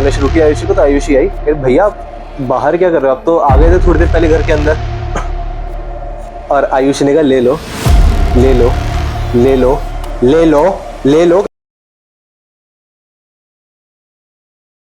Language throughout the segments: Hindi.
करना शुरू किया आयुषी को, तो आयुषी आई, भैया बाहर क्या कर रहे हो, आप तो आ गए थे थोड़ी देर पहले घर के अंदर। और आयुषी ने कहा ले लो ले लो ले लो ले लो ले लो।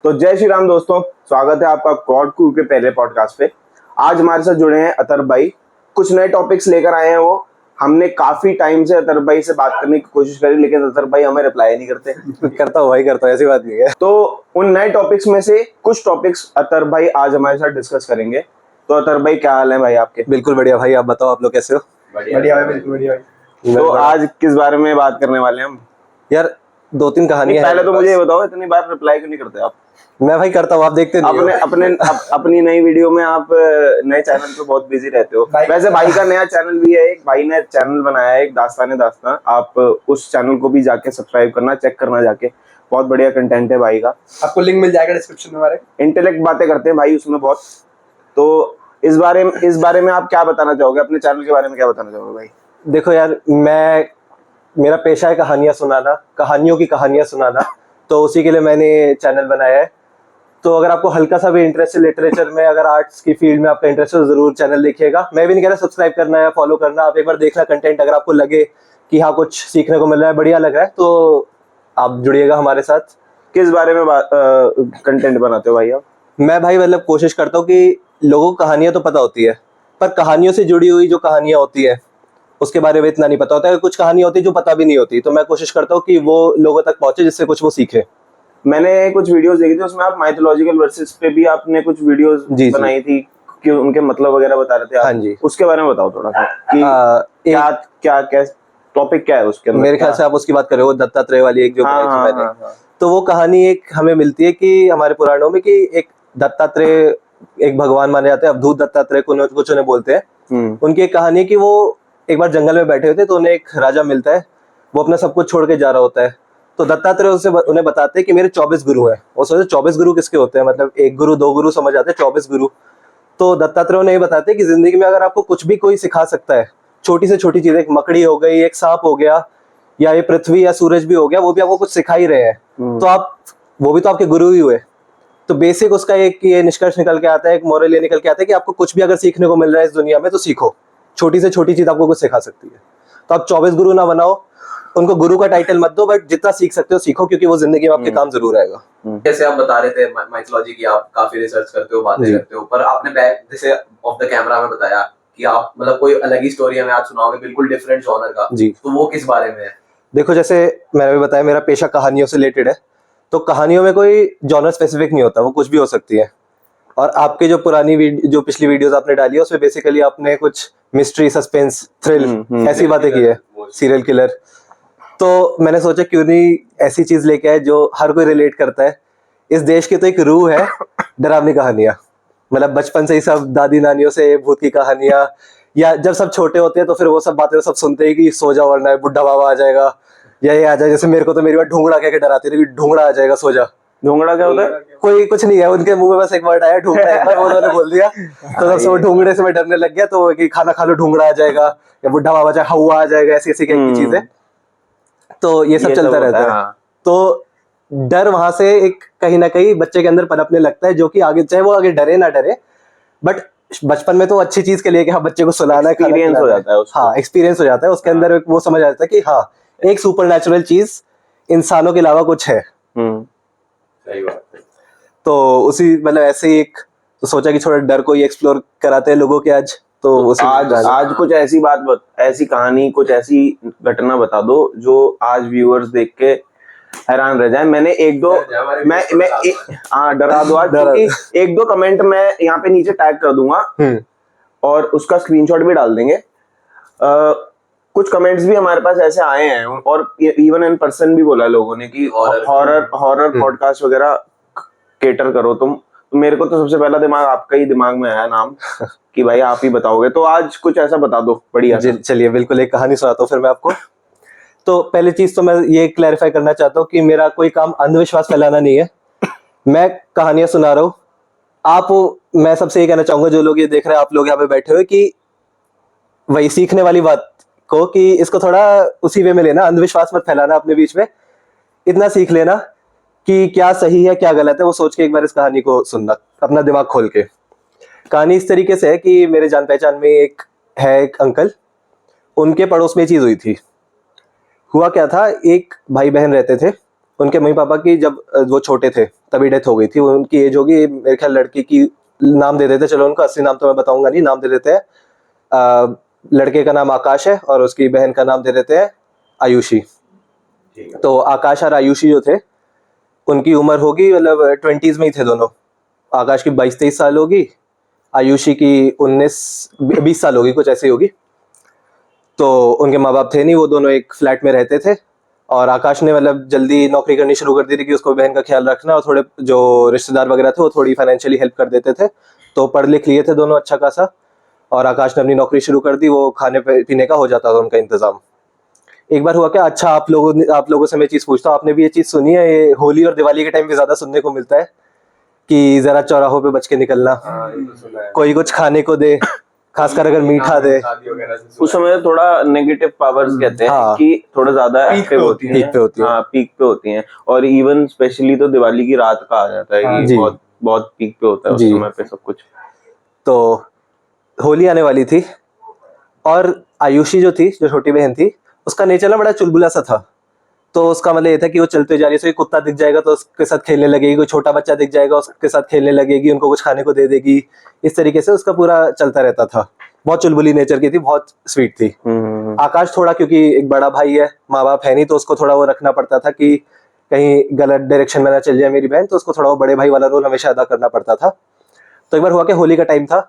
तो जय श्री राम दोस्तों, स्वागत है आपका गॉड क्रू के पहले पॉडकास्ट पे। आज हमारे साथ जुड़े हैं अतर भाई। कुछ नए टॉपिक्स लेकर आए हैं वो। हमने काफी टाइम से अतर भाई से बात करने की कोशिश करी, लेकिन अतर भाई हमें रिप्लाई नहीं करते। करता हूँ भाई, करता हूँ, ऐसी बात नहीं है। तो उन नए टॉपिक्स में से कुछ टॉपिक्स अतर भाई आज हमारे साथ डिस्कस करेंगे। तो अतर भाई क्या हाल है भाई आपके? बिल्कुल बढ़िया भाई, आप बताओ आप लोग कैसे हो? बढ़िया है, बिल्कुल बढ़िया। तो आज किस बारे में बात करने वाले हैं हम? यार 2-3 कहानियां पहले तो मुझे ये बताओ, इतनी बार रिप्लाई क्यों नहीं करते आप? मैं भाई करता हूँ, आप देखते नहीं हो। अपनी नई वीडियो में आप नए चैनल पे बहुत बिजी रहते हो। वैसे भाई का नया चैनल भी है, एक भाई ने चैनल बनाया है, एक दास्तान। आप उस चैनल को भी जाके सब्सक्राइब करना, चेक करना जाके। बहुत बढ़िया कंटेंट है भाई का, आपको लिंक मिल जाएगा डिस्क्रिप्शन में। हमारे इंटेलेक्ट बातें करते हैं भाई उसमें बहुत। तो इस बारे में आप क्या बताना चाहोगे? अपने चैनल के बारे में क्या बताना चाहोगे भाई? देखो यार, मेरा पेशा है कहानियां सुनाना, कहानियों की कहानियां सुनाना, तो उसी के लिए मैंने चैनल बनाया है। तो अगर आपको हल्का सा भी इंटरेस्ट है लिटरेचर में, अगर आर्ट्स की फील्ड में आपका इंटरेस्ट है, तो जरूर चैनल देखिएगा। मैं भी नहीं कह रहा सब्सक्राइब करना है, फॉलो करना, आप एक बार देखना कंटेंट। अगर आपको लगे कि हाँ कुछ सीखने को मिल रहा है, बढ़िया लग रहा है, तो आप जुड़िएगा हमारे साथ। किस बारे में कंटेंट बनाते हो भाई आप? मैं भाई मतलब कोशिश करता हूँ कि लोगों को कहानियां तो पता होती है, पर कहानियों से जुड़ी हुई जो कहानियां होती है उसके बारे में इतना नहीं पता होता है। कुछ कहानियां होती है जो पता भी नहीं होती, तो मैं कोशिश करता हूँ कि वो लोगों तक पहुंचे, जिससे कुछ वो सीखे। मैंने कुछ वीडियोस देखी थी, उसमें आप माइथोलॉजिकल वर्सेस पे भी आपने कुछ वीडियोस बनाई थी कि उनके मतलब वगैरह बता रहे थे आप। हाँ जी, उसके बारे में बताओ थोड़ा सा कि क्या टॉपिक क्या है उसके अंदर। मेरे ख्याल से आप उसकी बात कर रहे हो, दत्तात्रेय वाली एक जो बनाई थी मैंने। तो वो कहानी एक हमें मिलती है कि हमारे पुराणों में कि एक दत्तात्रेय एक भगवान माने जाते हैं, अवधूत दत्तात्रेय कुछ उन्हें बोलते हैं। उनकी एक कहानी है कि वो एक बार जंगल में बैठे होते, तो उन्हें एक राजा मिलता है, वो अपना सब कुछ छोड़ के जा रहा होता है। तो दत्तात्रेय उन्हें बताते हैं कि मेरे 24 गुरु हैं। वो सोचते 24 गुरु किसके होते हैं, मतलब 1 गुरु 2 गुरु समझ आते हैं, 24 गुरु। तो दत्तात्रेय उन्हें ये बताते हैं कि जिंदगी में अगर आपको कुछ भी कोई सिखा सकता है, छोटी से छोटी चीज, एक मकड़ी हो गई, एक सांप हो गया, या ये पृथ्वी या सूरज भी हो गया, वो भी आपको कुछ सिखा ही रहे हैं, तो आप वो भी तो आपके गुरु ही हुए। तो बेसिक उसका एक ये निष्कर्ष निकल के आता है, एक मोरल ये निकल के आता है कि आपको कुछ भी अगर सीखने को मिल रहा है इस दुनिया में, तो सीखो। छोटी से छोटी चीज आपको कुछ सिखा सकती है। तो आप 24 गुरु ना बनाओ, उनको गुरु का टाइटल मत दो, बट जितना सीख सकते हो सीखो, क्योंकि वो जिंदगी में आपके काम जरूर आएगा। जैसे आप बता रहे थे माइथोलॉजी की, आप काफी रिसर्च करते हो, बातें करते हो, पर आपने जैसे ऑफ द कैमरा में बताया कि आप मतलब कोई अलग ही स्टोरी हमें आज सुनाओगे, बिल्कुल डिफरेंट जॉनर का जी। तो वो किस बारे में है? देखो, जैसे मैंने भी बताया, मेरा पेशा कहानियों से रिलेटेड है। तो कहानियों में कोई जॉनर स्पेसिफिक नहीं होता, वो कुछ भी हो सकती है। और आपके जो जो पिछली वीडियोस आपने डाली है, उसमें बेसिकली आपने कुछ मिस्ट्री, सस्पेंस, थ्रिल ऐसी बातें की है, सीरियल किलर। तो मैंने सोचा क्यों नहीं ऐसी चीज लेके आए जो हर कोई रिलेट करता है। इस देश की तो एक रूह है डरावनी कहानियां। मतलब बचपन से ही सब दादी नानियों से भूत की कहानियां, या जब सब छोटे होते हैं तो फिर वो सब बातें सब सुनते हैं कि सो जाओ वरना बुढ़ा बाबा आ जाएगा, या ये आ जाए। जैसे मेरे को तो मेरी बात ढूंगड़ा कह के डराती थी, ढूंगड़ा आ जाएगा, सो जा। ढूंगड़ा क्या होता है? कोई कुछ नहीं है, उनके मुंह में बस एक वर्ड आया ढूंगड़ा, एक बार उन्होंने बोल दिया तो सबसे वो ढूंगड़े से मैं डरने लग गया। तो कि खाना खा लो ढूंगड़ा आ जाएगा, या बुढ़ा बाबा चाहे हवा आ जाएगा, ऐसी ऐसी की चीजें। तो ये सब चलता रहता है। तो डर वहां से एक कहीं ना कहीं बच्चे के अंदर पनपने लगता है, जो कि आगे चाहे वो आगे डरे ना डरे, बट बचपन में तो अच्छी चीज के लिए कि हाँ बच्चे को सुलाना है, एक्सपीरियंस हो जाता है उसको। हाँ, एक्सपीरियंस हो जाता है उसके अंदर, वो समझ आता है कि हाँ एक सुपर नेचुरल चीज इंसानों के अलावा कुछ है। सही बात है। तो उसी मतलब ऐसे ही एक तो सोचा कि थोड़ा डर को ही एक्सप्लोर कराते हैं लोगों के आज। तो आज कुछ ऐसी ऐसी कहानी, कुछ ऐसी घटना बता दो जो आज व्यूअर्स देख के हैरान रह जाए। मैंने एक दो डरा दो आज, क्योंकि 1-2 कमेंट मैं यहाँ पे नीचे टैग कर दूंगा और उसका स्क्रीनशॉट भी डाल देंगे। कुछ कमेंट्स भी हमारे पास ऐसे आए हैं, और इवन इन पर्सन भी बोला लोगों ने कि हॉरर पॉडकास्ट वगैरह केटर करो तुम। तो मेरे को तो सबसे पहला दिमाग आपका ही दिमाग में आया नाम कि भाई आप ही बताओगे। तो आज कुछ ऐसा बता दो बढ़िया। चलिए बिल्कुल, एक कहानी सुनाता हूँ फिर मैं आपको। तो पहली चीज तो मैं ये क्लैरिफाई करना चाहता हूँ कि मेरा कोई काम अंधविश्वास फैलाना नहीं है, मैं कहानियां सुना रहा हूँ। मैं सबसे ये कहना चाहूंगा, जो लोग ये देख रहे हैं, आप लोग यहाँ पे बैठे हुए, कि वही सीखने वाली बात को कि इसको थोड़ा उसी वे में लेना, अंधविश्वास मत फैलाना अपने बीच में। इतना सीख लेना कि क्या सही है क्या गलत है, वो सोच के एक बार इस कहानी को सुनना अपना दिमाग खोल के। कहानी इस तरीके से है कि मेरे जान पहचान में एक अंकल, उनके पड़ोस में ये चीज हुई थी। हुआ क्या था, एक भाई बहन रहते थे, उनके मम्मी पापा की जब वो छोटे थे तभी डेथ हो गई थी। उनकी एज होगी मेरे ख्याल, लड़की की नाम दे देते, चलो उनका असली नाम तो मैं बताऊंगा नहीं, नाम दे देते हैं लड़के का नाम आकाश है और उसकी बहन का नाम दे देते हैं आयुषी। तो आकाश और आयुषी जो थे, उनकी उम्र होगी मतलब 20s में ही थे दोनों। आकाश की 22-23 साल होगी, आयुषी की 19-20 साल होगी, कुछ ऐसी होगी। तो उनके माँ बाप थे नहीं, वो दोनों एक फ्लैट में रहते थे। और आकाश ने मतलब जल्दी नौकरी करनी शुरू कर दी थी कि उसको बहन का ख्याल रखना, और थोड़े जो रिश्तेदार वगैरह थे वो थोड़ी फाइनेंशियली हेल्प कर देते थे। तो पढ़ लिख लिए थे दोनों अच्छा खासा, और आकाश ने अपनी नौकरी शुरू कर दी। वो खाने पीने का हो जाता था उनका इंतजाम। एक बार हुआ क्या, अच्छा आप लोगों से मैं चीज पूछता हूँ, आपने भी ये चीज सुनी है, ये होली और दिवाली के टाइम पे ज्यादा सुनने को मिलता है कि जरा चौराहों पे बच के निकलना, कोई कुछ खाने को दे, खासकर अगर मीठा दे। उस समय थोड़ा नेगेटिव पावर्स कहते हैं हाँ। कि थोड़ा ज्यादा एक्टिव होती हैं, पीक पे होती है। हाँ पीक पे होती हैं। और इवन स्पेशली तो दिवाली की रात का आ जाता है कि जी। बहुत बहुत पीक पे होता है उस जी। समय पे सब कुछ। तो होली आने वाली थी, और आयुषी जो थी, जो छोटी बहन थी, उसका नेचर ना बड़ा चुलबुला सा था। तो उसका मतलब ये था कि वो चलते जा रही है, कोई कुत्ता दिख जाएगा तो उसके साथ खेलने लगेगी, कोई छोटा बच्चा दिख जाएगा उसके साथ खेलने लगेगी, उनको कुछ खाने को दे देगी। इस तरीके से उसका पूरा चलता रहता था। बहुत चुलबुली नेचर की थी, बहुत स्वीट थी। आकाश थोड़ा, क्योंकि एक बड़ा भाई है, माँ बाप है नहीं, तो उसको थोड़ा वो रखना पड़ता था कि कहीं गलत डायरेक्शन में ना चल जाए मेरी बहन, तो उसको थोड़ा वो बड़े भाई वाला रोल हमेशा अदा करना पड़ता था। तो एक बार हुआ कि होली का टाइम था,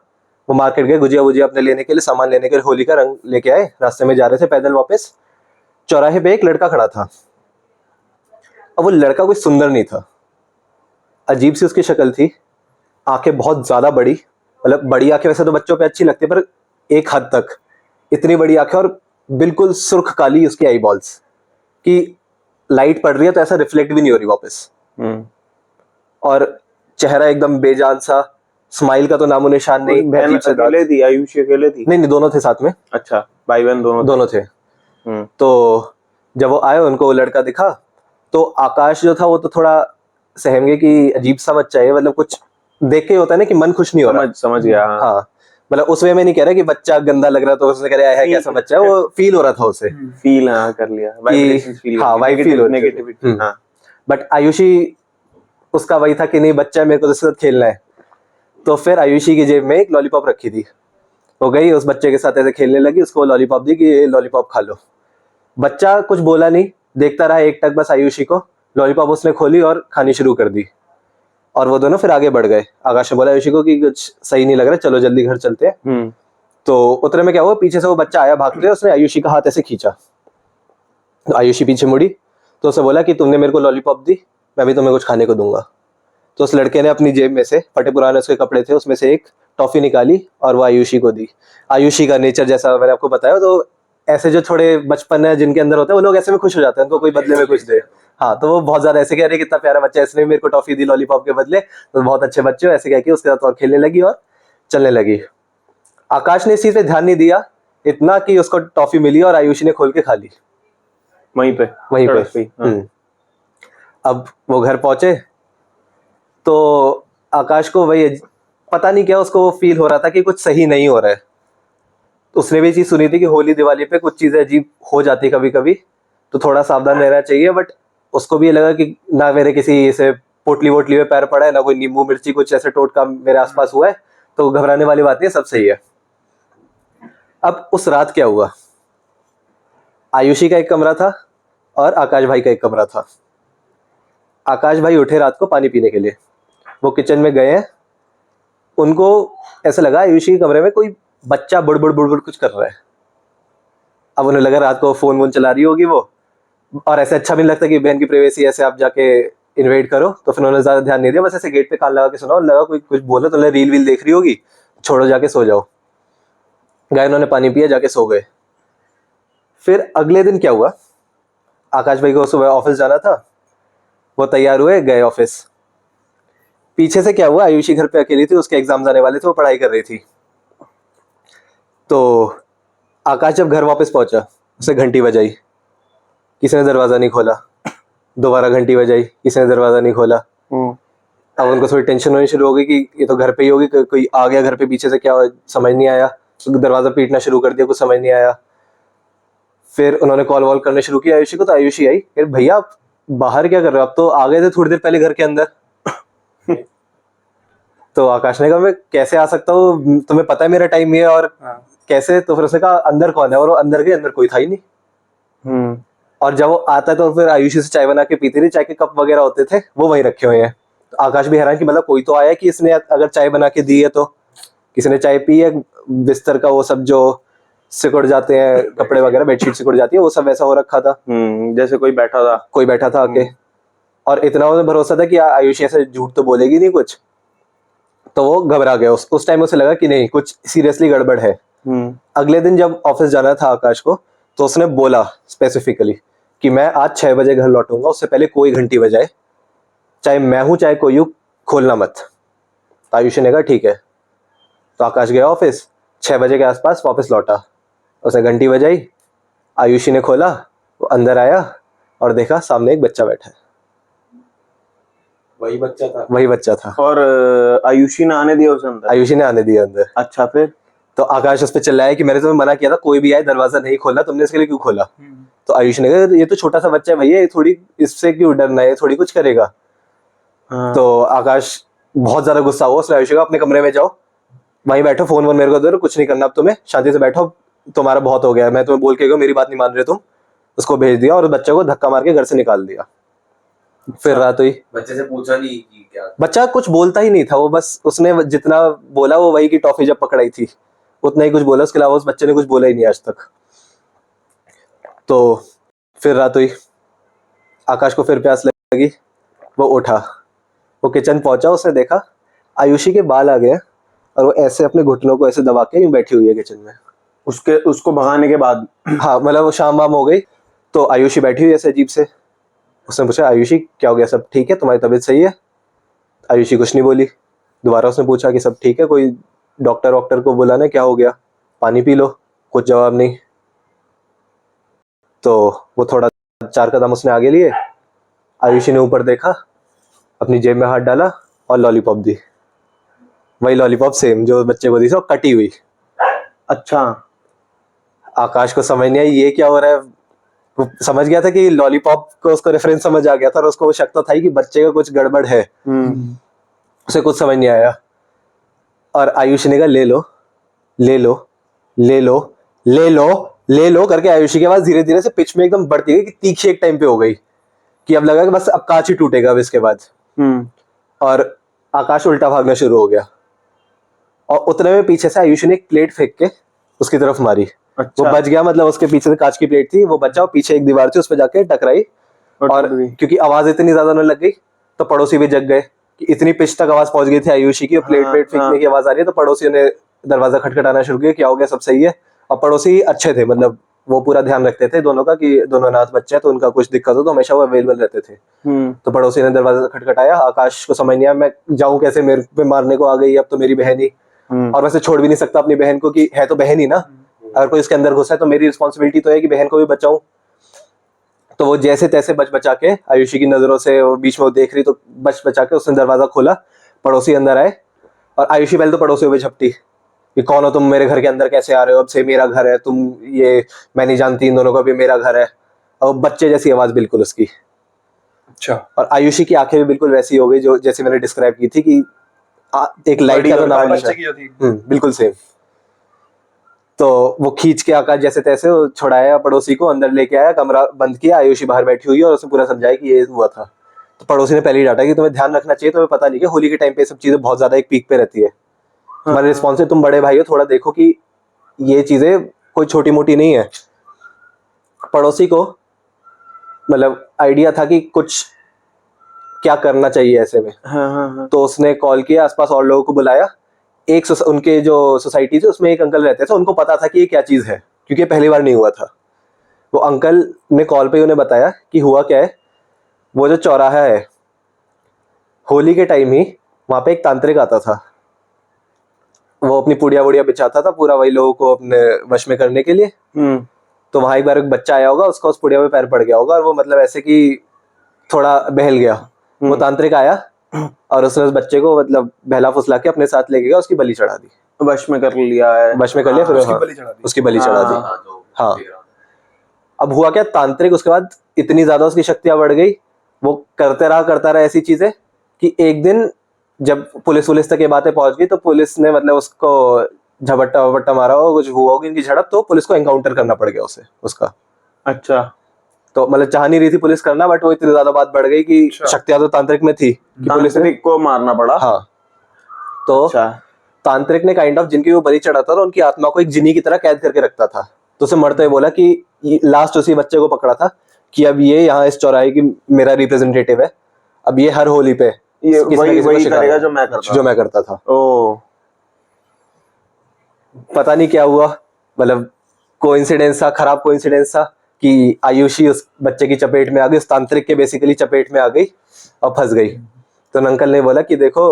वो मार्केट गए गुजिया वुजिया अपने लेने के लिए, सामान लेने के लिए, होली का रंग लेके आए। रास्ते में जा रहे थे पैदल वापस, चौराहे पे एक लड़का खड़ा था। अब वो लड़का कोई सुंदर नहीं था, अजीब सी उसकी शक्ल थी, आंखें बहुत ज्यादा बड़ी, मतलब बड़ी आंखें वैसे तो बच्चों पे अच्छी लगती है, पर एक हद तक इतनी बड़ी आंखें, और बिल्कुल सुर्ख काली उसकी आई बॉल्स, कि लाइट पड़ रही है तो ऐसा रिफ्लेक्ट भी नहीं हो रही वापस। और चेहरा एकदम बेजान सा, स्माइल का तो नामो निशान नहीं। बहन अकेले थी, आयुषी अकेले थी? नहीं, दोनों थे साथ में। अच्छा, भाई बहन दोनों थे। तो जब वो आए, उनको वो लड़का दिखा, तो आकाश जो था वो तो थोड़ा सहम गए कि अजीब सा बच्चा है, मतलब कुछ देख के होता है ना कि मन खुश नहीं हो रहा। समझ गया। हाँ, मतलब उस वे में नहीं कह रहा कि बच्चा गंदा लग रहा तो उसने कह रहा है कैसा बच्चा है, वो फील हो रहा था उसे। फील कर लिया, वाइब्रेशंस फील, हाँ वाइब फील हो नेगेटिविटी। हाँ, बट आयुषी उसका वही था कि नहीं, बच्चा है, मेरे को उसके साथ खेलना है। तो फिर आयुषी की जेब में एक लॉलीपॉप रखी थी, वो गई उस बच्चे के साथ ऐसे खेलने लगी, उसको लॉलीपॉप दी कि ये लॉलीपॉप खा लो। बच्चा कुछ बोला नहीं, देखता रहा एक टक बस आयुषी को। लॉलीपॉप उसने खोली और खानी शुरू कर दी, और वो दोनों फिर आगे बढ़ गए। आकाश ने बोला आयुषी को कि कुछ सही नहीं लग रहा, चलो जल्दी घर चलते हैं। तो उतरे में क्या हुआ, पीछे से वो बच्चा आया भागते, उसने आयुषी का हाथ ऐसे खींचा। तो आयुषी पीछे मुड़ी, तो उसे बोला कि तुमने मेरे को लॉलीपॉप दी, मैं भी तुम्हें कुछ खाने को दूंगा। तो उस लड़के ने अपनी जेब में से, फटे पुराने उसके कपड़े थे, उसमें से एक टॉफी निकाली और वो आयुषी को दी। आयुषी का नेचर जैसा मैंने आपको बताया, तो ऐसे जो थोड़े बचपन है जिनके अंदर होता है, वो लोग ऐसे में खुश हो जाते हैं, उनको कोई बदले में कुछ दे। हाँ, तो वो बहुत ज्यादा ऐसे कह रहे कितना प्यारा बच्चा है, इसने मेरे को टॉफी दी लॉलीपॉप के बदले, तो बहुत अच्छे बच्चे हो, ऐसे कह के उसके साथ और खेलने लगी और चलने लगी। आकाश ने इस चीज पे ध्यान नहीं दिया, इतना कि उसको टॉफी मिली और आयुषी ने खोल के खा ली वहीं पे। अब वो घर पहुंचे तो आकाश को वही पता नहीं क्या उसको फील हो रहा था कि कुछ सही नहीं हो रहा है। उसने भी चीज सुनी थी कि होली दिवाली पे कुछ चीजें अजीब हो जाती कभी कभी, तो थोड़ा सावधान रहना चाहिए। बट उसको भी ये लगा कि ना मेरे किसी ऐसे पोटली वोटली में पैर पड़ा है, ना कोई नींबू मिर्ची कुछ ऐसे टोटका मेरे आसपास हुआ है, तो घबराने वाली बात नहीं है, सब सही है। अब उस रात क्या हुआ, आयुषी का एक कमरा था और आकाश भाई का एक कमरा था। आकाश भाई उठे रात को पानी पीने के लिए, वो किचन में गए हैं, उनको ऐसा लगा आयुषी के कमरे में कोई बच्चा बुड़बुड़ बुड़बुड़ कुछ कर रहा है। अब उन्हें लगा रात को फोन वोन चला रही होगी वो, और ऐसे अच्छा भी नहीं लगता कि बहन की प्राइवेसी ऐसे आप जाके इन्वेट करो, तो फिर उन्होंने ज्यादा ध्यान नहीं दिया, बस ऐसे गेट पे कान लगा के सुना और लगा कोई कुछ बोले, तो रील वील देख रही होगी, छोड़ो जाके सो जाओ। गए, उन्होंने पानी पिया, जाके सो गए। फिर अगले दिन क्या हुआ, आकाश भाई को सुबह ऑफिस जाना था, वो तैयार हुए गए ऑफिस। पीछे से क्या हुआ, आयुषी घर पे अकेली थी, उसके एग्जाम आने वाले थे, वो पढ़ाई कर रही थी। तो आकाश जब घर वापस पहुंचा, उसे घंटी बजाई, किसी ने दरवाजा नहीं खोला। दोबारा घंटी बजाई, किसी ने दरवाजा नहीं खोला। अब उनको थोड़ी टेंशन होनी शुरू हो गई कि ये तो घर पे ही होगी, कोई आ गया घर पे पीछे से, क्या समझ नहीं आया। तो दरवाजा पीटना शुरू कर दिया, कुछ समझ नहीं आया। फिर उन्होंने कॉल वॉल करने शुरू किया आयुषी को, तो आयुषी आई, फिर भैया आप बाहर क्या कर रहे हो, आप तो आ गए थे थोड़ी देर पहले घर के अंदर। तो आकाश ने कहा मैं कैसे आ सकता हूँ, तुम्हें पता है मेरा टाइम ये है, और कैसे। तो फिर उसने कहा अंदर कौन है, और वो अंदर के अंदर कोई था ही नहीं। और जब वो आता है तो फिर आयुषी से चाय बना के पीती रही, चाय के कप वगैरह होते थे वो वहीं रखे हुए हैं। तो आकाश भी हैरान कि मतलब कोई तो आया कि इसने अगर चाय बना के दी है तो। किसी ने चाय पी है, बिस्तर का वो सब जो सिकुड़ जाते हैं, कपड़े वगैरह, बेडशीट सिकुड़ जाती है, वो सब वैसा हो रखा था, जैसे कोई बैठा था आके। और इतना उन्हें भरोसा था कि आयुषी ऐसे झूठ तो बोलेगी नहीं कुछ। तो वो घबरा गया, उस टाइम उसे लगा कि नहीं कुछ सीरियसली गड़बड़ है। अगले दिन जब ऑफिस जाना था आकाश को, तो उसने बोला स्पेसिफिकली कि मैं आज 6 बजे घर लौटूंगा, उससे पहले कोई घंटी बजाए, चाहे मैं हूं चाहे कोई हूं, खोलना मत। तो आयुषी ने कहा ठीक है। तो आकाश गया ऑफिस, 6 बजे के आसपास वापस लौटा, उसने घंटी बजाई, आयुषी ने खोला, वो अंदर आया और देखा सामने एक बच्चा बैठा है। वही बच्चा था। और आयुषी ने आने दिया उसे अंदर? आयुषी ने आने दिया अंदर। अच्छा, फिर? तो आकाश उस पर चिल्लाया कि मैंने तुम्हें मना किया था, कोई भी आए दरवाजा नहीं खोलना, तुमने इसके लिए क्यों खोला। तो आयुषी ने कहा ये तो छोटा सा बच्चा है भैया, ये थोड़ी, इससे क्यों डरना है, थोड़ी कुछ करेगा। तो आकाश बहुत ज्यादा गुस्सा हुआ, उसने आयुषी को अपने कमरे में जाओ, वहीं बैठो, फोन वोन मेरे को दो, कुछ नहीं करना अब तुम्हें, शांति से बैठो, तुम्हारा बहुत हो गया, मैं तुम्हें बोल के गया, मेरी बात नहीं मान रहे तुम। उसको भेज दिया और बच्चे को धक्का मार के घर से निकाल दिया। फिर रात हुई, बच्चे से पूछा नहीं कि क्या? बच्चा कुछ बोलता ही नहीं था, वो बस उसने जितना बोला वो वही की टॉफी जब पकड़ाई थी उतना ही कुछ बोला, उसके अलावा उस बच्चे ने कुछ बोला ही नहीं आज तक। तो फिर रात हुई, आकाश को फिर प्यास लगी, वो उठा, वो किचन पहुंचा, उसने देखा आयुषी के बाल आ गए और वो ऐसे अपने घुटनों को ऐसे दबा के यूं बैठी हुई है किचन में। उसको भगाने के बाद? हाँ, मतलब वो शाम वाम हो गई तो आयुषी बैठी हुई ऐसे अजीब से। उसने पूछा आयुषी क्या हो गया, सब ठीक है, तुम्हारी तबीयत सही है? आयुषी कुछ नहीं बोली। दोबारा उसने पूछा कि सब ठीक है, कोई डॉक्टर वॉक्टर को बुलाना, क्या हो गया, पानी पी लो, कुछ जवाब नहीं। तो वो थोड़ा 4 कदम उसने आगे लिए, आयुषी ने ऊपर देखा, अपनी जेब में हाथ डाला और लॉलीपॉप दी, वही लॉलीपॉप सेम जो बच्चे को दी थी, वो कटी हुई। अच्छा। आकाश को समझ नहीं आई ये क्या हो रहा है, वो समझ गया था कि लॉलीपॉप को उसको रेफरेंस समझ आ गया था और उसको शक तो था ही कि बच्चे का कुछ गड़बड़ है। उसे कुछ समझ नहीं आया। और आयुषी ने कहा ले लो ले लो ले लो ले लो ले लो करके आयुषी की आवाज धीरे धीरे से पिच में एकदम बढ़ती गई कि तीखी एक टाइम पे हो गई कि अब लगा कि बस अब कांच ही टूटेगा अब इसके बाद। और आकाश उल्टा भागना शुरू हो गया और उतने में पीछे से आयुषी ने एक प्लेट फेंक के उसकी तरफ मारी। अच्छा। वो बच गया, मतलब उसके पीछे से कांच की प्लेट थी, वो बचा और पीछे एक दीवार थी उस पर जाके टकराई। और क्योंकि आवाज इतनी ज्यादा होने लग गई तो पड़ोसी भी जग गए कि इतनी पिच तक आवाज पहुंच गई थी आयुषी की, प्लेट फेंकने की आवाज आ रही है। तो पड़ोसियों ने दरवाजा खटखटाना शुरू किया, क्या हो गया, सब सही है। और पड़ोसी अच्छे थे, मतलब वो पूरा ध्यान रखते थे दोनों का कि दोनों अनाथ बच्चे हैं तो उनका कुछ दिक्कत हो तो हमेशा वो अवेलेबल रहते थे। तो पड़ोसी ने दरवाजा खटखटाया, आकाश को समझ नहीं आया मैं जाऊं कैसे, मेरे पे मारने को आ गई अब तो मेरी बहन ही, और वैसे छोड़ भी नहीं सकता अपनी बहन को कि है तो बहन ही ना, अगर कोई इसके अंदर घुसा है तो मेरी रिस्पॉन्सिबिलिटी तो है कि बहन को भी बचाऊं। तो वो जैसे तैसे बच बचा के आयुषी की नजरों से वो बीच में वो देख रही तो बच बचा के उसने दरवाजा खोला, पड़ोसी अंदर आए और आयुषी पहले तो पड़ोसियों पे झपटी कि कौन हो तुम, मेरे घर के अंदर कैसे आ रहे हो, अब से मेरा घर है, तुम ये मैं नहीं जानती, इन दोनों का भी मेरा घर है। और बच्चे जैसी आवाज बिल्कुल उसकी। अच्छा। और आयुषी की आंखें भी बिल्कुल वैसी हो गई जो जैसे मैंने डिस्क्राइब की थी कि एक लाइट का तो नाम बिल्कुल सेम। तो वो खींच के आकाश जैसे तैसे छुड़ाया, पड़ोसी को अंदर लेके आया, कमरा बंद किया, आयुषी बाहर बैठी हुई है और उसे पूरा समझाया कि ये हुआ था। तो पड़ोसी ने पहले ही डांटा कि तुम्हें ध्यान रखना चाहिए, तुम्हें पता नहीं कि होली के टाइम पे सब चीजें बहुत ज्यादा एक पीक पे रहती है। हमारे रिस्पॉन्स है, तुम बड़े भाई हो, थोड़ा देखो कि ये चीजें कोई छोटी मोटी नहीं है। पड़ोसी को मतलब आइडिया था कि कुछ क्या करना चाहिए ऐसे में। तो उसने कॉल किया, आसपास और लोगों को बुलाया। एक उनके जो सोसाइटी थी उसमें एक अंकल रहते थे, उनको पता था कि ये क्या चीज है क्योंकि पहली बार नहीं हुआ था। वो अंकल ने कॉल पे उन्हें बताया कि हुआ क्या है। वो जो चौराहा है, होली के टाइम ही वहां पे एक तांत्रिक आता था, वो अपनी पुड़िया वुड़िया बिछाता था पूरा वही लोगों को अपने वश में करने के लिए। तो वहां एक बार एक बच्चा आया होगा, उसका उस पुड़िया में पैर पड़ गया होगा और वो मतलब ऐसे कि थोड़ा बहल गया, वो तांत्रिक आया और उसने उस बच्चे को मतलब बहला फुसला के अपने साथ लेके गया, उसकी बलि चढ़ा दी, वश में कर लिया है, वश में कर लिया, फिर उसकी हाँ, बलि चढ़ा दी। उसकी बलि चढ़ा दी। हाँ, जो हाँ। देख रहा हूँ। अब हुआ क्या, तांत्रिक उसके बाद इतनी ज्यादा उसकी शक्तियां बढ़ गई, वो करता रहा ऐसी चीजें कि एक दिन जब पुलिस तक ये बातें पहुंच गई तो पुलिस ने मतलब उसको झपट्टा वपट्टा मारा हो, कुछ हुआ होगी इनकी झड़प, तो पुलिस को एनकाउंटर करना पड़ गया उसे उसका। अच्छा, तो मतलब चाह नहीं रही थी पुलिस करना, बट वो इतनी ज्यादा बात बढ़ गई कि अच्छा। शक्तियां तो तांत्रिक में थी कि पुलिस ने, तांत्रिक को मारना पड़ा। हाँ, तो अच्छा, तांत्रिक ने काइंड ऑफ जिनकी वो बलि चढ़ाता था उनकी आत्मा को एक जिनी की तरह कैद करके रखता था। तो उसे मरते हुए बोला कि लास्ट उसी बच्चे को पकड़ा था कि अब ये यहाँ इस चौराहे की मेरा रिप्रेजेंटेटिव है, अब ये हर होली पे ये किसी न वही किसी को वही शिकार करेगा करेगा, जो मैं करता था। ओ, पता नहीं क्या हुआ, मतलब कोइंसिडेंस था, खराब कोइंसिडेंस था कि आयुषी उस बच्चे की चपेट में आ गई, उस तांत्रिक के बेसिकली चपेट में आ गई और फंस गई। तो अंकल ने बोला कि देखो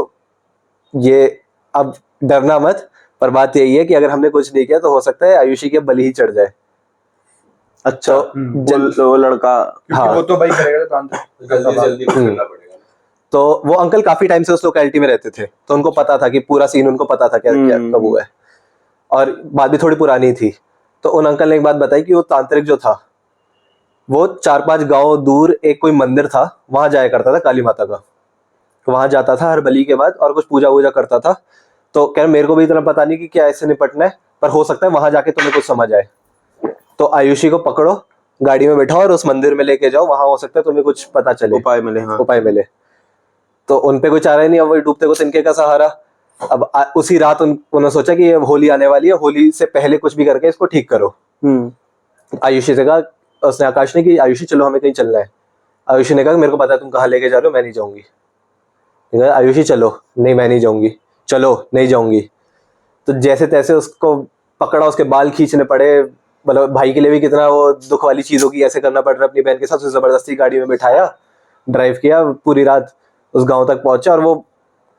ये अब डरना मत, पर बात यही है कि अगर हमने कुछ नहीं किया तो हो सकता है आयुषी के बलि ही चढ़ जाए। अच्छा, तो वो लड़का, क्योंकि वो तो भाई करेगा तांत्रिक, जल्दी कुछ करना पड़ेगा। तो वो अंकल काफी टाइम से उस लोकेलिटी में रहते थे, तो उनको पता था कि पूरा सीन उनको पता था क्या क्या कब हुआ है, और बात भी थोड़ी पुरानी थी। तो उन अंकल ने एक बात बताई कि वो तांत्रिक जो था वो 4-5 गांव दूर एक कोई मंदिर था, वहां जाया करता था काली माता का, तो वहां जाता था हर बलि के बाद और कुछ पूजा वूजा करता था। तो कह रहे मेरे को भी इतना पता नहीं कि क्या ऐसे निपटना है, पर हो सकता है वहां जाके तुम्हें कुछ समझ आए। तो आयुषी को पकड़ो, गाड़ी में बैठाओ और उस मंदिर में लेके जाओ, वहां हो सकता है तुम्हें कुछ पता चले, उपाय मिले। हाँ, उपाय मिले। तो उनपे कोई चारा ही नहीं, अब वही डूबते को तिनके का सहारा। अब उसी रात उन्होंने सोचा कि ये होली आने वाली है, होली से पहले कुछ भी करके इसको ठीक करो। आयुषी से कहा, उसने आकाश ने कि आयुषी चलो हमें कहीं चलना है। आयुषी ने कहा मेरे को पता है तुम कहाँ लेके जा रहे हो, मैं नहीं जाऊंगी। आयुषी चलो, नहीं मैं नहीं जाऊंगी, चलो नहीं जाऊंगी। तो जैसे तैसे उसको पकड़ा, उसके बाल खींचने पड़े, मतलब भाई के लिए भी कितना वो दुख वाली चीज होगी, ऐसे करना पड़ रहा है अपनी बहन के साथ। उसे जबरदस्ती गाड़ी में बिठाया, ड्राइव किया, पूरी रात उस गांव तक पहुंचा। और वो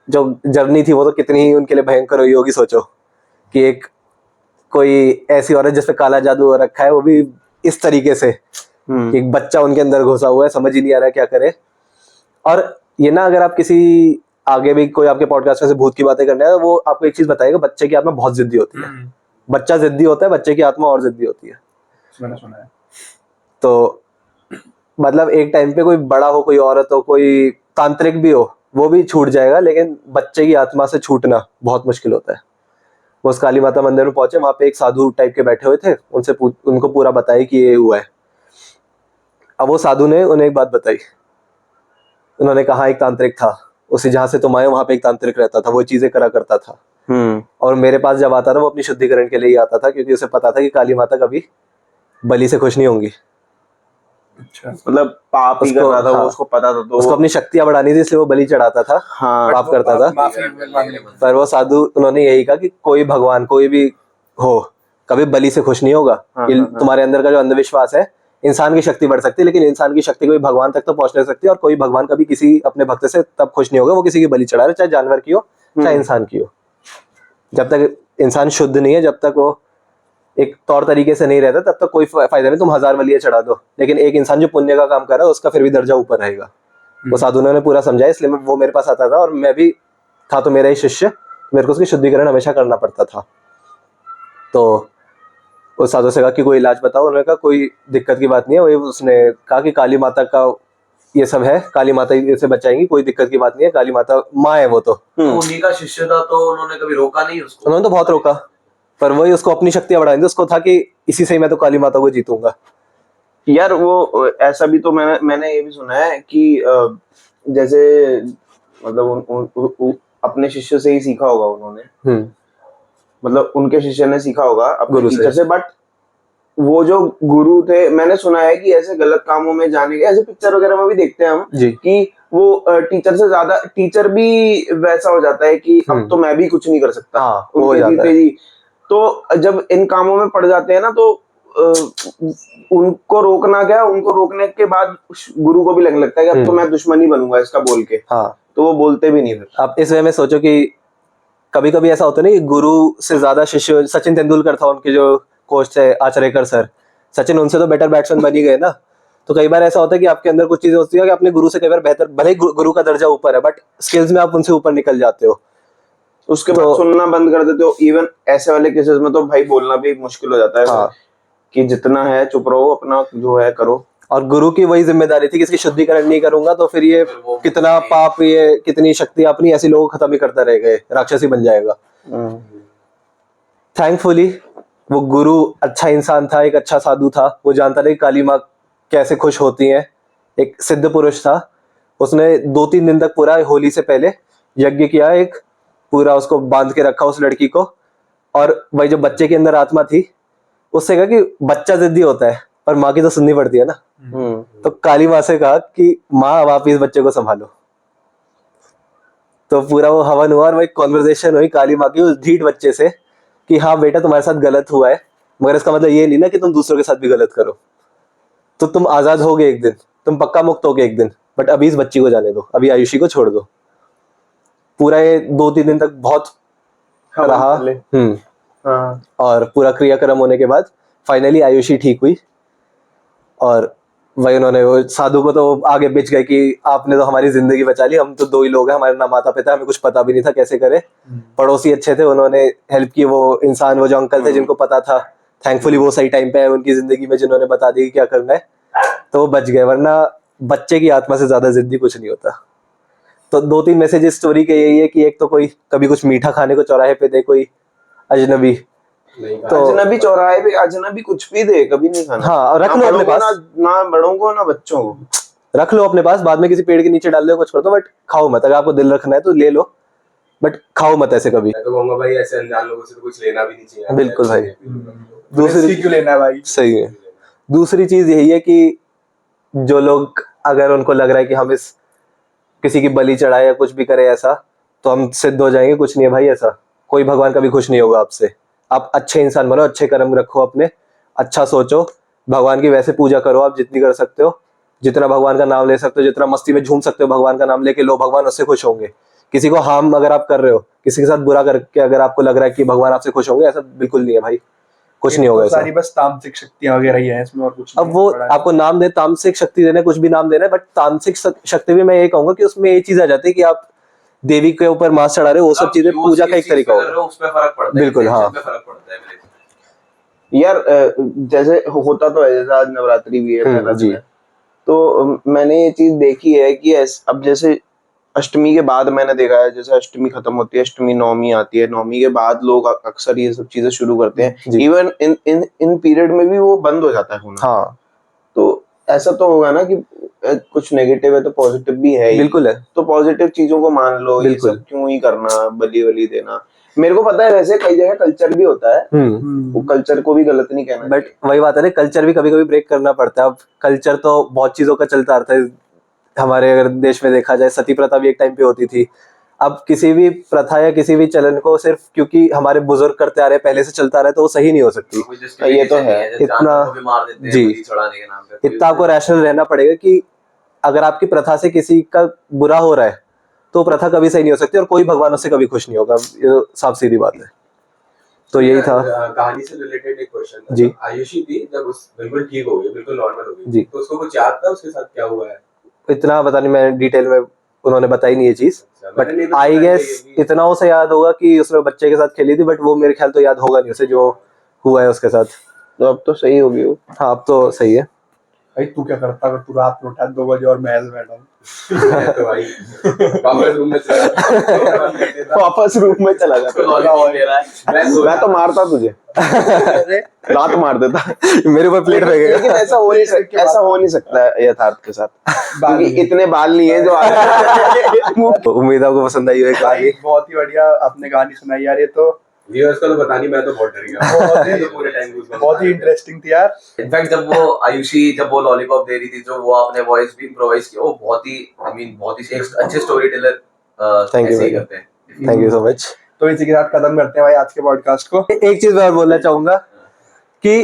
जो जर्नी थी वो तो कितनी उनके लिए भयंकर हुई होगी, सोचो कि एक कोई ऐसी औरत जिस पे काला जादू हो रखा है, वो भी इस तरीके से कि एक बच्चा उनके अंदर घुसा हुआ है, समझ ही नहीं आ रहा है क्या करे। और ये ना, अगर आप किसी आगे भी कोई आपके पॉडकास्ट में से भूत की बातें करने है, वो आपको एक चीज बताएगा, बच्चे की आत्मा बहुत जिद्दी होती है। बच्चा जिद्दी होता है, बच्चे की आत्मा और जिद्दी होती है, मैंने सुना है। तो मतलब एक टाइम पे कोई बड़ा हो, कोई औरत हो, कोई तांत्रिक भी हो, वो भी छूट जाएगा, लेकिन बच्चे की आत्मा से छूटना बहुत मुश्किल होता है। वो उस काली माता मंदिर में पहुंचे, वहां पे एक साधु टाइप के बैठे हुए थे, उनसे उनको पूरा बताया कि ये हुआ है। अब वो साधु ने उन्हें एक बात बताई, उन्होंने कहा एक तांत्रिक था, उसे जहां से तुम आए वहां पे एक तांत्रिक रहता था, वो चीजें करा करता था, और मेरे पास जब आता था वो अपनी शुद्धिकरण के लिए ही आता था, क्योंकि उसे पता था कि काली माता कभी बलि से खुश नहीं होंगी। अच्छा, मतलब पाप ही कर रहा था, हाँ, वो उसको पता था, तो उसको अपनी शक्तियां बढ़ानी थी, इसलिए वो बलि चढ़ाता था, हाँ, पाप करता था। माफी मांगने को। पर वो साधु उन्होंने यही कहा कि कोई भगवान कोई भी हो कभी बलि से खुश नहीं होगा। ये तुम्हारे अंदर का जो अंधविश्वास है, इंसान की शक्ति बढ़ सकती है, लेकिन इंसान की शक्ति कोई भगवान तक तो पहुंच नहीं सकती, और कोई भगवान कभी किसी अपने भक्त से तब खुश नहीं होगा वो किसी की बलि चढ़ा रहे, चाहे जानवर की हो चाहे इंसान की हो। जब तक इंसान शुद्ध नहीं है, जब तक वो एक तौर तरीके से नहीं रहता, तब तक कोई फायदा नहीं, तुम 1000 बलियां चढ़ा दो, लेकिन एक इंसान जो पुण्य का काम कर रहा है उसका फिर भी दर्जा ऊपर रहेगा। वो साधु ने पूरा समझाया, इसलिए वो मेरे पास आता था, और मैं भी था तो मेरा ही शिष्य, मेरे को उसकी शुद्धिकरण हमेशा करना पड़ता था। तो उस साधु से कहा कि कोई इलाज बताओ, उन्होंने कहा कोई दिक्कत की बात नहीं है। वही उसने कहा कि काली माता का ये सब है, काली माता इसे बचाएंगी, कोई दिक्कत की बात नहीं है, काली माता माँ है वो तो। उन्हीं का शिष्य था, तो उन्होंने कभी रोका नहीं उसको? उन्होंने तो बहुत रोका, पर वही उसको अपनी शक्तियां बढ़ानी थी, उसको था कि इसी से ही मैं तो काली माता को जीतूंगा। यार वो ऐसा भी तो मैंने ये भी सुना है कि जैसे मतलब अपने शिष्य से ही सीखा होगा उन्होंने, मतलब उनके शिष्य ने सीखा होगा अपने टीचर से, बट वो जो गुरु थे, मैंने सुना है कि ऐसे गलत कामों में जाने के, ऐसे पिक्चर वगैरह में भी देखते हैं हम कि वो टीचर से ज्यादा, टीचर भी वैसा हो जाता है कि अब तो मैं भी कुछ नहीं कर सकता। हाँ, हो जाता है। तो जब इन कामों में पड़ जाते हैं ना, तो उनको रोकना क्या, उनको रोकने के बाद गुरु को भी लगने लगता है कि अब तो मैं दुश्मनी बनूंगा इसका बोल के। हाँ, तो वो बोलते भी नहीं फिर। आप इस वे में सोचो कि कभी कभी ऐसा होता है ना कि गुरु से ज्यादा शिष्य, सचिन तेंदुलकर था, उनके जो कोच थे आचरेकर सर, सचिन उनसे तो बेटर बैट्समैन बन ही गए ना। तो कई बार ऐसा होता है कि आपके अंदर कुछ चीजें होती है कि अपने गुरु से कई बार बेहतर, भले ही गुरु का दर्जा ऊपर है बट स्किल्स में आप उनसे ऊपर निकल जाते हो। उसके बाद सुनना बंद कर देते हो। इवन ऐसे वाले केसेस में तो भाई बोलना भी मुश्किल हो जाता है। हाँ। कि जितना है चुप रहो, अपना जो है करो। और गुरु की वही जिम्मेदारी थी कि इसकी शुद्धिकरण नहीं करूंगा तो फिर ये कितना पाप, ये कितनी शक्ति अपनी ऐसी लोगों को खत्म ही करता रहेगा, राक्षसी बन जाएगा। थैंकफुली वो गुरु अच्छा इंसान था, एक अच्छा साधु था, वो जानता था कि काली माँ कैसे खुश होती हैं। एक सिद्ध पुरुष था, उसने 2-3 दिन तक पूरा होली से पहले यज्ञ किया, एक पूरा उसको बांध के रखा उस लड़की को। और वही जो बच्चे के अंदर आत्मा थी उससे कहा कि बच्चा जिद्दी होता है पर माँ की तो सुननी पड़ती है ना। तो काली माँ से कहा कि माँ अब आप इस बच्चे को संभालो। तो पूरा वो हवन हुआ और वो एक कॉन्वर्सेशन हुई काली माँ की उस ढीठ बच्चे से कि हाँ बेटा तुम्हारे साथ गलत हुआ है, मगर इसका मतलब ये नहीं ना कि तुम दूसरों के साथ भी गलत करो। तो तुम आजाद होगे एक दिन, तुम पक्का मुक्त होगे एक दिन, बट अभी इस बच्ची को जाने दो, अभी आयुषी को छोड़ दो। पूरा ये 2-3 दिन तक बहुत रहा। हाँ। और पूरा क्रियाक्रम होने के बाद फाइनली आयुषी ठीक हुई। और वही उन्होंने वो साधु को तो आगे बेच गए कि आपने तो हमारी जिंदगी बचा ली, हम तो 2 ही लोग हैं, हमारे ना माता पिता, हमें कुछ पता भी नहीं था कैसे करे। पड़ोसी अच्छे थे, उन्होंने हेल्प की। वो इंसान, वो जो अंकल थे जिनको पता था, थैंकफुली वो सही टाइम पे आए उनकी जिंदगी में, जिन्होंने बता दी क्या करना है, तो वो बच गए। वरना बच्चे की आत्मा से ज्यादा जिद्दी कुछ नहीं होता। तो 2-3 मैसेजेस स्टोरी के यही है कि एक तो कोई कभी कुछ मीठा खाने को चौराहे पे दे कोई अजनबी, तो अजनबी चौराहे पे अजनबी कुछ भी दे, कभी नहीं खाना। हाँ, रख लो अपने पास, ना बड़ों को ना बच्चों को, रख लो अपने पास, बाद में किसी पेड़ के नीचे डाल दो, कुछ कर दो, बट खाओ मत। अगर आपको दिल रखना है तो ले लो, बट खाओ मत ऐसे कभी। मैं तो कहूंगा भाई ऐसे अनजान लोगों से तो कुछ लेना भी नहीं चाहिए। बिल्कुल भाई। दूसरी क्यों लेना है भाई? सही है। दूसरी चीज यही है कि जो लोग, अगर उनको लग रहा है कि हम इस किसी की बलि चढ़ाए या कुछ भी करे ऐसा तो हम सिद्ध हो जाएंगे, कुछ नहीं है भाई ऐसा। कोई भगवान कभी खुश नहीं होगा आपसे। आप अच्छे इंसान बनो, अच्छे कर्म रखो अपने, अच्छा सोचो, भगवान की वैसे पूजा करो आप जितनी कर सकते हो, जितना भगवान का नाम ले सकते हो, जितना मस्ती में झूम सकते हो भगवान का नाम लेके लो, भगवान उससे खुश होंगे। किसी को हार्म अगर आप कर रहे हो, किसी के साथ बुरा करके अगर आपको लग रहा है कि भगवान आपसे खुश होंगे, ऐसा बिल्कुल नहीं है भाई, कुछ नहीं होगा ऐसा। सारी बस तांत्रिक शक्तियां वगैरह ही है इसमें और कुछ अब वो आपको नाम दे, तामसिक शक्ति देना, कुछ भी नाम देना है, बट तामसिक शक्ति भी मैं ये कहूंगा कि उसमें ये चीज आ जाती है कि आप देवी के ऊपर मांस चढ़ा रहे हो, वो सब चीजें पूजा का एक तरीका होगा, उस पे फर्क पड़ता है। बिल्कुल। हाँ यार, जैसे होता तो है, जैसे आज नवरात्रि भी है पहला जी। दिन है, तो मैंने ये चीज देखी है कि अब जैसे अष्टमी के बाद मैंने देखा है, जैसे अष्टमी खत्म होती है, अष्टमी नवमी आती है, नवमी के बाद लोग अक्सर ये सब चीजें शुरू करते हैं। इवन इन पीरियड में भी वो बंद हो जाता है होना। हाँ, तो ऐसा तो होगा ना कि कुछ नेगेटिव है तो पॉजिटिव भी है ही। बिल्कुल है। तो पॉजिटिव चीजों को मान लो, ये सब क्यों ही करना, बलि वली देना। मेरे को पता है वैसे कई जगह कल्चर भी होता है, वो कल्चर को भी गलत नहीं कहना, बट वही बात है ना, कल्चर भी कभी कभी ब्रेक करना पड़ता है। अब कल्चर तो बहुत चीजों का चलता रहता है हमारे अगर देश में देखा जाए, सती प्रथा भी एक टाइम पे होती थी। अब किसी भी प्रथा या किसी भी चलन को सिर्फ क्योंकि हमारे बुजुर्ग करते आ रहे, पहले से चलता रहा है, तो वो सही नहीं हो सकती। ये तो है। इतना जी, इतना आपको रैशनल रहना पड़ेगा कि अगर आपकी प्रथा से किसी का बुरा हो रहा है तो प्रथा कभी सही नहीं हो सकती, और कोई भगवान उससे कभी खुश नहीं होगा, ये साफ सीधी बात है। तो यही था कहानी से रिलेटेड एक क्वेश्चन जी। आयुषी थी जब उस बिल्कुल ठीक हो गई, बिल्कुल नॉर्मल हो गई जी, तो उसको कुछ याद था उसके साथ क्या हुआ है? इतना पता नहीं, मैं डिटेल में उन्होंने बताई नहीं ये चीज, बट आई गेस इतना उसे याद होगा कि उसने बच्चे के साथ खेली थी, बट वो मेरे ख्याल तो याद होगा नहीं उसे जो हुआ है उसके साथ। तो अब तो सही होगी वो। हाँ, अब तो सही है। भाई तू क्या करता अगर तू रात में उठा 2 बजे और महल में बैठा? तो भाई वापस रूम में चला वापस रूम में चला जाता। मैं तो मारता तुझे, लात मार देता, मेरे ऊपर प्लेट रह गया। लेकिन ऐसा हो नहीं सकता है यथार्थ के साथ, क्योंकि इतने बाल नहीं है जो उम्मीद आपको पसंद आई है कहानी। बहुत ही बढ़िया आपने कहानी सुनाई यार, ये तो व्यूअर्स को तो पता नहीं, मैं तो बहुत डर गया। तो पूरे टाइम बहुत ही इंटरेस्टिंग थी यार। इनफैक्ट जब वो आयुषी जब वो लॉलीपॉप दे रही थी, जो वो आपने वॉइस भी इम्प्रोवाइज की, वो बहुत ही बहुत ही अच्छे स्टोरी टेलर ऐसे ही करते हैं। Thank you so much. तो इसी के साथ खत्म करते हैं भाई आज के पॉडकास्ट को। एक चीज मैं और बोलना चाहूंगा कि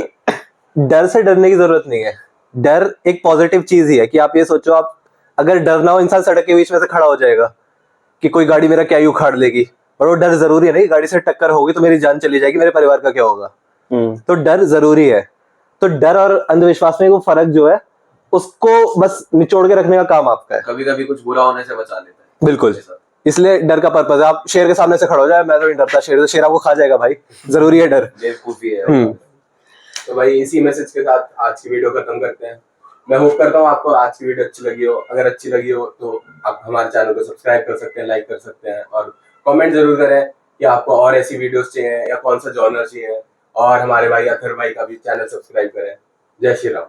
डर से डरने की जरूरत नहीं है। डर एक पॉजिटिव चीज ही है कि आप ये सोचो, आप अगर डर ना हो, इंसान सड़क के बीच में से खड़ा हो जाएगा कि कोई गाड़ी मेरा क्या ही उखाड़ लेगी, और वो डर जरूरी है नहीं, गाड़ी से टक्कर होगी तो मेरी जान चली जाएगी, मेरे परिवार का क्या होगा। तो डर जरूरी है। तो डर और अंधविश्वास में वो फर्क जो है उसको बस निचोड़ के रखने का काम आपका है। कभी कभी कुछ बुरा होने से बचा लेता है। बिल्कुल, इसलिए डर का पर्पज है। आप शेर के सामने से खड़े हो जाए, मैं तो नहीं डरता, शेर आपको खा जाएगा भाई, जरूरी है डर। बेवकूफी है। तो भाई इसी मैसेज के साथ आज की वीडियो खत्म करते हैं। मैं होप करता हूँ आपको आज की वीडियो अच्छी लगी हो। अगर अच्छी लगी हो तो आप हमारे चैनल को सब्सक्राइब कर सकते हैं, लाइक कर सकते हैं और कमेंट जरूर करें कि आपको और ऐसी वीडियोस चाहिए या कौन सा जॉनर चाहिए। और हमारे भाई अथर भाई का भी चैनल सब्सक्राइब करें। जय श्री राम।